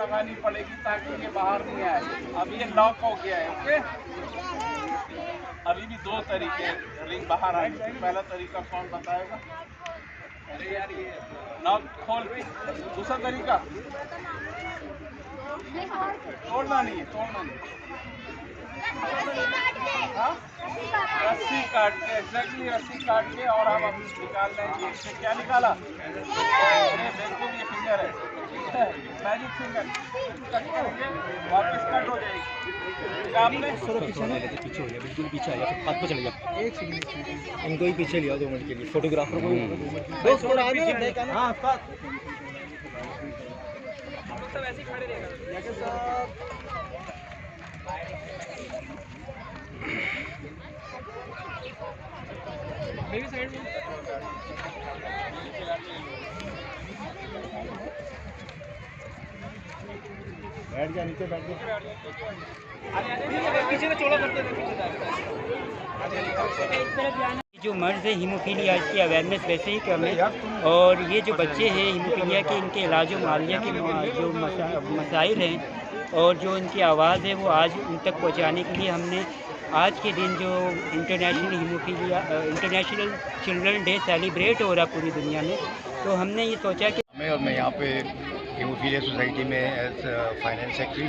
लगानी पड़ेगी ताकि ये बाहर नहीं आए। अब ये लॉक हो गया है। ओके, अभी भी 2 तरीके रिंग बाहर आएगी। पहला तरीका कौन बताएगा? अरे यार ये नॉक खोल के। दूसरा तरीका तोड़ना नहीं है, तोड़ना नहीं। हाँ, रस्सी काट के, एग्जैक्टली रस्सी काट के, और हम अब निकाल रहे हैं। इससे क्या निकाला? अरे बिल्कुल ये फिंगर है, मैजिक फिंगर। कट करेंगे, वापस कट हो जाएगी। आपने पीछे हो गया, बिल्कुल पीछे आ गया, हाथ पे चले गया। एक सेकंड, इनको ही पीछे लिया 2 मिनट के लिए, फोटोग्राफर को भी। हाँ सब ऐसे खड़े रहेगा। मेरी साइड में बैठ जा, नीचे बैठ जा। पीछे से चौड़ा करते जो मर्ज है हीमोफीलिया, इसकी अवेयरनेस वैसे ही कम है। और ये जो बच्चे हैं हीमोफीलिया के, इनके इलाज मालिया के जो मसाइल हैं और जो इनकी आवाज़ है वो आज उन तक पहुँचाने के लिए हमने आज के दिन जो इंटरनेशनल चिल्ड्रन डे सेलिब्रेट हो रहा पूरी दुनिया में, तो हमने ये सोचा कि मैं यहाँ पे हीमोफीलिया सोसाइटी में एज फाइनेंस सेक्रेटरी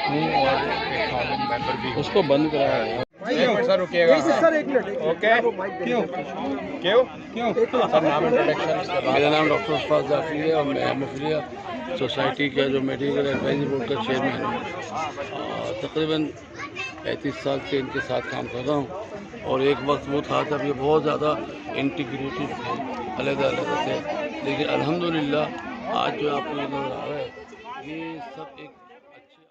हूँ और प्लेटफॉर्म मेंबर भी। उसको बंद करा है। एक मिनट सर, रुकिएगा सर, 1 मिनट। ओके, क्यों क्यों क्यों सर, नाम इंट्रोडक्शन। मेरा नाम डॉक्टर अशफाक जाफरी है और मैं हीमोफीलिया सोसाइटी का जो मेडिकल एडवाइजरी बोर्ड का चेयरमैन हूँ। तकरीबन 35 साल से इनके साथ काम कर रहा हूँ। और एक वक्त वो था जब ये बहुत ज़्यादा इंटीग्रेटेड थे, अलग-अलग थे, लेकिन अल्हम्दुलिल्लाह आज जो आपको नज़र आ रहा है ये सब एक